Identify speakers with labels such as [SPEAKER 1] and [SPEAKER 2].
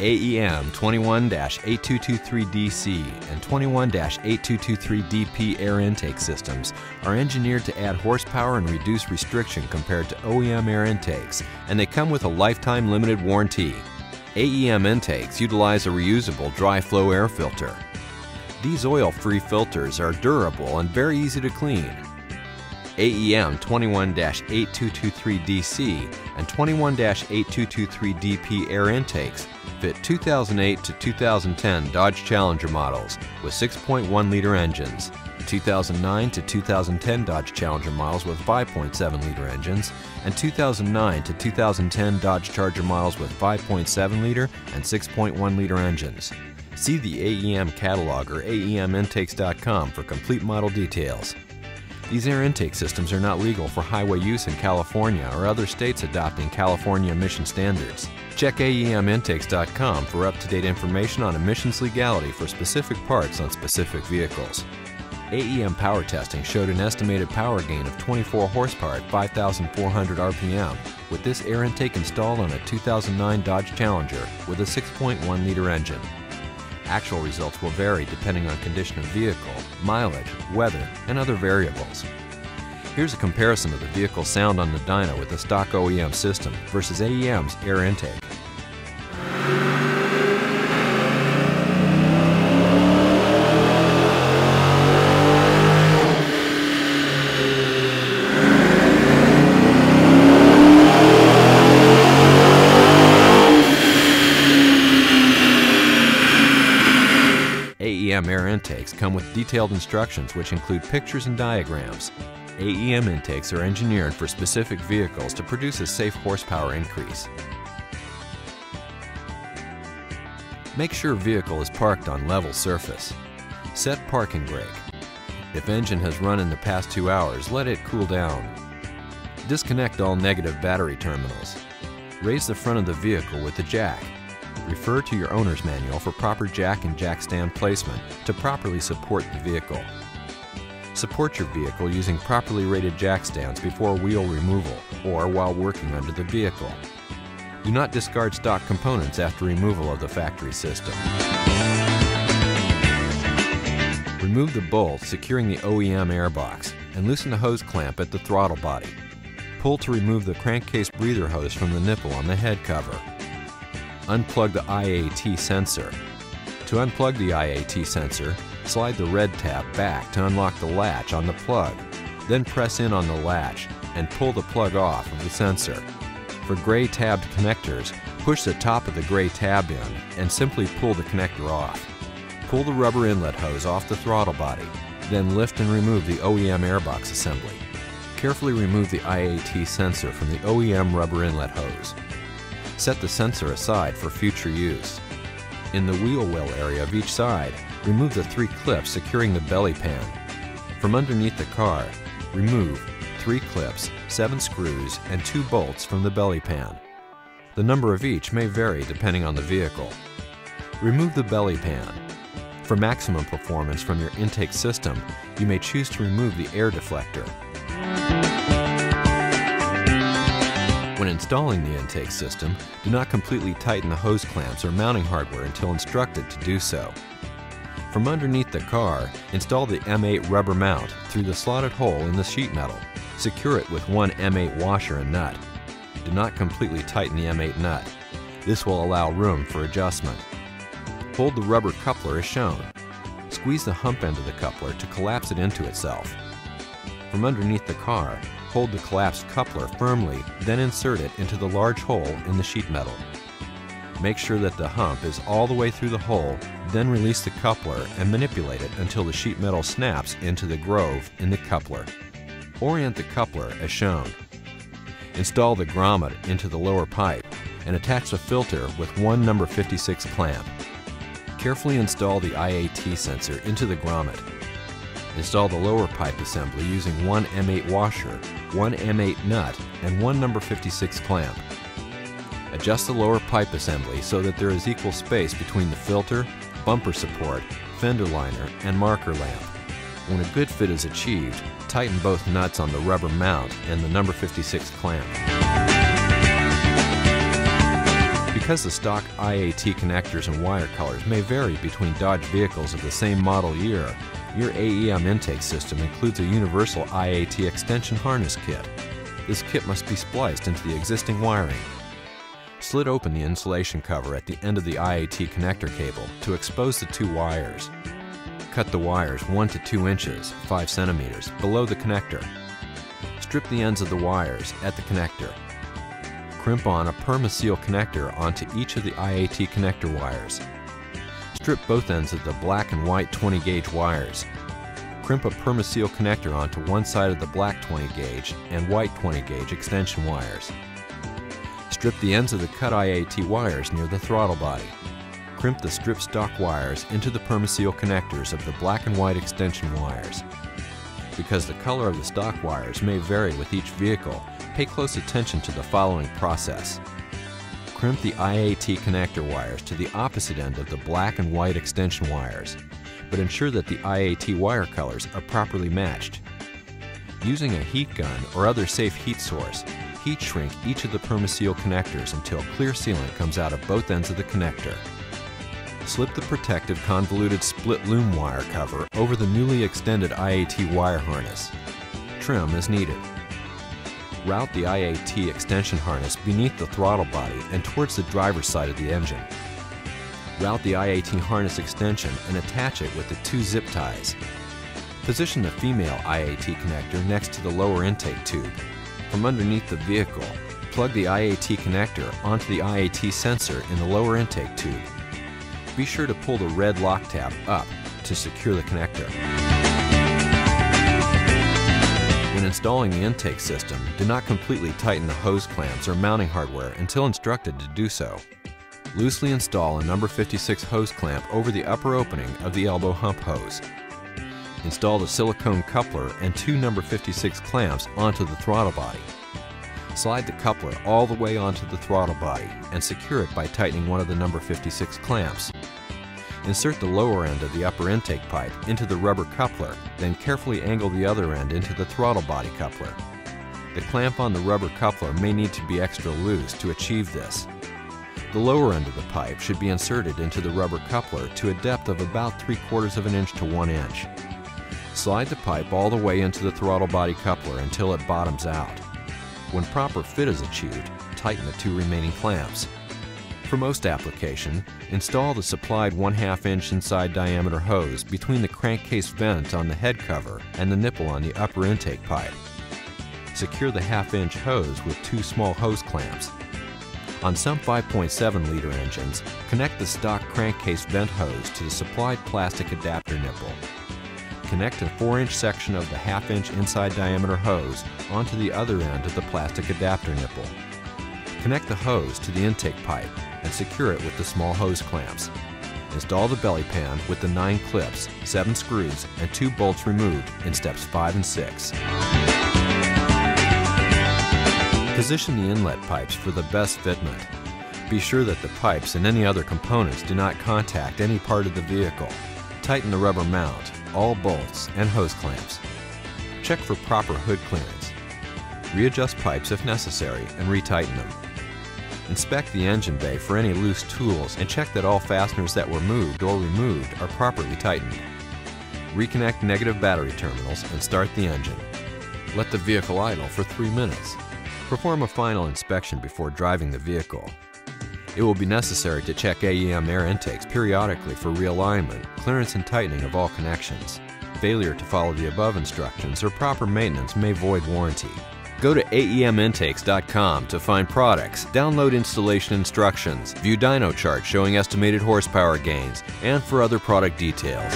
[SPEAKER 1] AEM 21-8223DC and 21-8223DP air intake systems are engineered to add horsepower and reduce restriction compared to OEM air intakes, and they come with a lifetime limited warranty. AEM intakes utilize a reusable dry flow air filter. These oil-free filters are durable and very easy to clean. AEM 21-8223DC and 21-8223DP air intakes fit 2008 to 2010 Dodge Challenger models with 6.1-liter engines, 2009 to 2010 Dodge Challenger models with 5.7-liter engines, and 2009 to 2010 Dodge Charger models with 5.7-liter and 6.1-liter engines. See the AEM catalog or aemintakes.com for complete model details. These air intake systems are not legal for highway use in California or other states adopting California emission standards. Check aemintakes.com for up-to-date information on emissions legality for specific parts on specific vehicles. AEM power testing showed an estimated power gain of 24 horsepower at 5,400 RPM with this air intake installed on a 2009 Dodge Challenger with a 6.1-liter engine. Actual results will vary depending on condition of vehicle, mileage, weather, and other variables. Here's a comparison of the vehicle sound on the dyno with the stock OEM system versus AEM's air intake. AEM air intakes come with detailed instructions which include pictures and diagrams. AEM intakes are engineered for specific vehicles to produce a safe horsepower increase. Make sure vehicle is parked on level surface. Set parking brake. If engine has run in the past 2 hours, let it cool down. Disconnect all negative battery terminals. Raise the front of the vehicle with the jack. Refer to your owner's manual for proper jack and jack stand placement to properly support the vehicle. Support your vehicle using properly rated jack stands before wheel removal or while working under the vehicle. Do not discard stock components after removal of the factory system. Remove the bolt securing the OEM airbox and loosen the hose clamp at the throttle body. Pull to remove the crankcase breather hose from the nipple on the head cover. Unplug the IAT sensor. To unplug the IAT sensor, slide the red tab back to unlock the latch on the plug. Then press in on the latch and pull the plug off of the sensor. For gray tabbed connectors, push the top of the gray tab in and simply pull the connector off. Pull the rubber inlet hose off the throttle body, then lift and remove the OEM airbox assembly. Carefully remove the IAT sensor from the OEM rubber inlet hose. Set the sensor aside for future use. In the wheel well area of each side, remove the 3 clips securing the belly pan. From underneath the car, remove 3 clips, 7 screws, and 2 bolts from the belly pan. The number of each may vary depending on the vehicle. Remove the belly pan. For maximum performance from your intake system, you may choose to remove the air deflector. When installing the intake system, do not completely tighten the hose clamps or mounting hardware until instructed to do so. From underneath the car, install the M8 rubber mount through the slotted hole in the sheet metal. Secure it with one M8 washer and nut. Do not completely tighten the M8 nut. This will allow room for adjustment. Hold the rubber coupler as shown. Squeeze the hump end of the coupler to collapse it into itself. From underneath the car, hold the collapsed coupler firmly, then insert it into the large hole in the sheet metal. Make sure that the hump is all the way through the hole, then release the coupler and manipulate it until the sheet metal snaps into the groove in the coupler. Orient the coupler as shown. Install the grommet into the lower pipe and attach the filter with one number 56 clamp. Carefully install the IAT sensor into the grommet. Install the lower pipe assembly using one M8 washer, one M8 nut, and one number 56 clamp. Adjust the lower pipe assembly so that there is equal space between the filter, bumper support, fender liner, and marker lamp. When a good fit is achieved, tighten both nuts on the rubber mount and the number 56 clamp. Because Because the stock IAT connectors and wire colors may vary between Dodge vehicles of the same model year, your AEM intake system includes a universal IAT extension harness kit. This kit must be spliced into the existing wiring. Slit open the insulation cover at the end of the IAT connector cable to expose the two wires. Cut the wires 1 to 2 inches, 5 centimeters, below the connector. Strip the ends of the wires at the connector. Crimp on a PermaSeal connector onto each of the IAT connector wires. Strip both ends of the black and white 20 gauge wires. Crimp a PermaSeal connector onto one side of the black 20 gauge and white 20 gauge extension wires. Strip the ends of the cut IAT wires near the throttle body. Crimp the stripped stock wires into the PermaSeal connectors of the black and white extension wires. Because the color of the stock wires may vary with each vehicle, pay close attention to the following process. Crimp the IAT connector wires to the opposite end of the black and white extension wires, but ensure that the IAT wire colors are properly matched. Using a heat gun or other safe heat source, heat shrink each of the PermaSeal connectors until clear sealant comes out of both ends of the connector. Slip the protective convoluted split loom wire cover over the newly extended IAT wire harness. Trim as needed. Route the IAT extension harness beneath the throttle body and towards the driver's side of the engine. Route the IAT harness extension and attach it with the 2 zip ties. Position the female IAT connector next to the lower intake tube. From underneath the vehicle, plug the IAT connector onto the IAT sensor in the lower intake tube. Be sure to pull the red lock tab up to secure the connector. When installing the intake system, do not completely tighten the hose clamps or mounting hardware until instructed to do so. Loosely install a number 56 hose clamp over the upper opening of the elbow hump hose. Install the silicone coupler and 2 number 56 clamps onto the throttle body. Slide the coupler all the way onto the throttle body and secure it by tightening one of the number 56 clamps. Insert the lower end of the upper intake pipe into the rubber coupler, then carefully angle the other end into the throttle body coupler. The clamp on the rubber coupler may need to be extra loose to achieve this. The lower end of the pipe should be inserted into the rubber coupler to a depth of about 3/4 of an inch to 1 inch. Slide the pipe all the way into the throttle body coupler until it bottoms out. When proper fit is achieved, tighten the 2 remaining clamps. For most application, install the supplied 1/2 inch inside diameter hose between the crankcase vent on the head cover and the nipple on the upper intake pipe. Secure the 1/2 inch hose with 2 small hose clamps. On some 5.7 liter engines, connect the stock crankcase vent hose to the supplied plastic adapter nipple. Connect a 4-inch section of the 1/2 inch inside diameter hose onto the other end of the plastic adapter nipple. Connect the hose to the intake pipe and secure it with the small hose clamps. Install the belly pan with the 9 clips, 7 screws, and 2 bolts removed in steps 5 and 6. Position the inlet pipes for the best fitment. Be sure that the pipes and any other components do not contact any part of the vehicle. Tighten the rubber mount, all bolts, and hose clamps. Check for proper hood clearance. Readjust pipes if necessary and retighten them. Inspect the engine bay for any loose tools and check that all fasteners that were moved or removed are properly tightened. Reconnect negative battery terminals and start the engine. Let the vehicle idle for 3 minutes. Perform a final inspection before driving the vehicle. It will be necessary to check AEM air intakes periodically for realignment, clearance and tightening of all connections. Failure to follow the above instructions or proper maintenance may void warranty. Go to AEMintakes.com to find products, download installation instructions, view dyno charts showing estimated horsepower gains, and for other product details.